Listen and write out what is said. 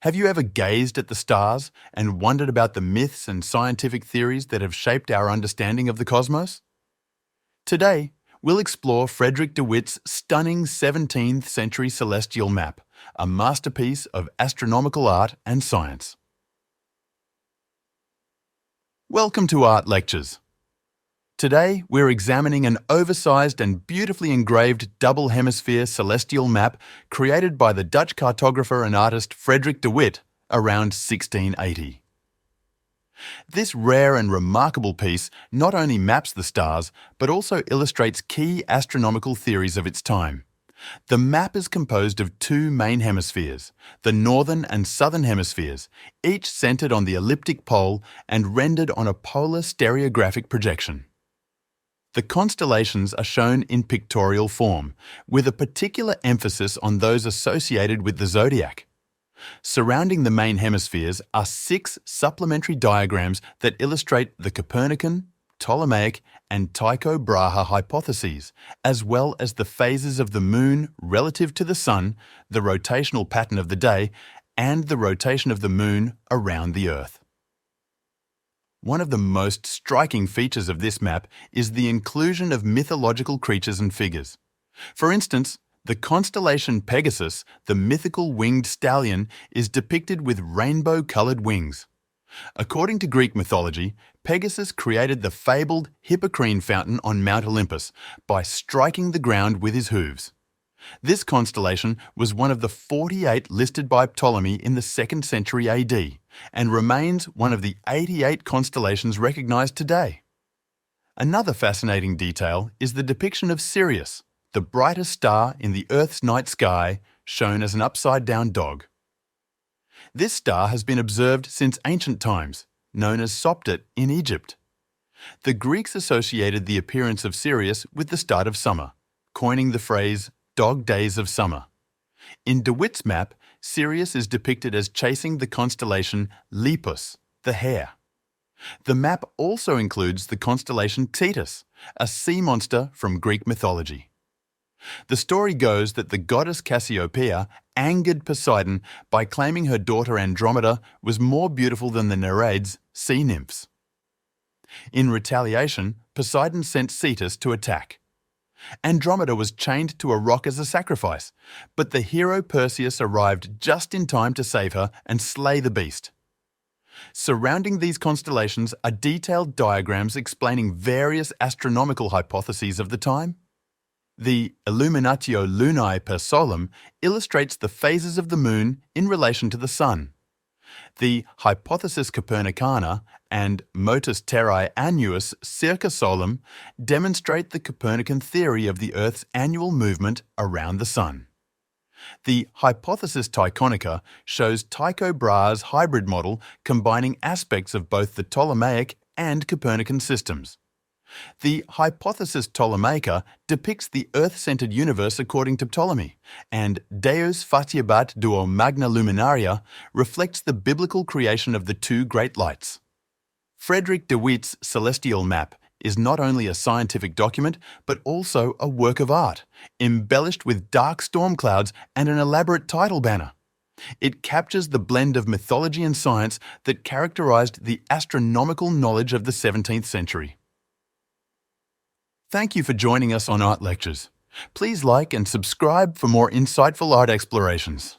Have you ever gazed at the stars and wondered about the myths and scientific theories that have shaped our understanding of the cosmos? Today, we'll explore Frederic de Wit's stunning 17th century celestial map, a masterpiece of astronomical art and science. Welcome to Art Lectures. Today, we're examining an oversized and beautifully engraved double hemisphere celestial map created by the Dutch cartographer and artist Frederic de Wit around 1680. This rare and remarkable piece not only maps the stars, but also illustrates key astronomical theories of its time. The map is composed of two main hemispheres, the northern and southern hemispheres, each centered on the elliptic pole and rendered on a polar stereographic projection. The constellations are shown in pictorial form, with a particular emphasis on those associated with the zodiac. Surrounding the main hemispheres are 6 supplementary diagrams that illustrate the Copernican, Ptolemaic, and Tycho Brahe hypotheses, as well as the phases of the Moon relative to the Sun, the rotational pattern of the day, and the rotation of the Moon around the Earth. One of the most striking features of this map is the inclusion of mythological creatures and figures. For instance, the constellation Pegasus, the mythical winged stallion, is depicted with rainbow-coloured wings. According to Greek mythology, Pegasus created the fabled Hippocrene fountain on Mount Olympus by striking the ground with his hooves. This constellation was one of the 48 listed by Ptolemy in the 2nd century AD and remains one of the 88 constellations recognized today. Another fascinating detail is the depiction of Sirius, the brightest star in the Earth's night sky, shown as an upside-down dog. This star has been observed since ancient times, known as Sopdet in Egypt. The Greeks associated the appearance of Sirius with the start of summer, coining the phrase dog days of summer. In de Wit's map, Sirius is depicted as chasing the constellation Lepus, the hare. The map also includes the constellation Thetis, a sea monster from Greek mythology. The story goes that the goddess Cassiopeia angered Poseidon by claiming her daughter Andromeda was more beautiful than the Nereids, sea nymphs. In retaliation, Poseidon sent Cetus to attack. Andromeda was chained to a rock as a sacrifice, but the hero Perseus arrived just in time to save her and slay the beast. Surrounding these constellations are detailed diagrams explaining various astronomical hypotheses of the time. The Illuminatio Lunae per Solem illustrates the phases of the Moon in relation to the Sun. The Hypothesis Copernicana and Motus Terrae Annuus Circa Solem demonstrate the Copernican theory of the Earth's annual movement around the Sun. The Hypothesis Tychonica shows Tycho Brahe's hybrid model combining aspects of both the Ptolemaic and Copernican systems. The Hypothesis Ptolemaica depicts the Earth-centered universe according to Ptolemy, and Deus faciabat duo magna luminaria reflects the biblical creation of the two great lights. Frederic de Wit's celestial map is not only a scientific document, but also a work of art, embellished with dark storm clouds and an elaborate title banner. It captures the blend of mythology and science that characterized the astronomical knowledge of the 17th century. Thank you for joining us on Art Lectures. Please like and subscribe for more insightful art explorations.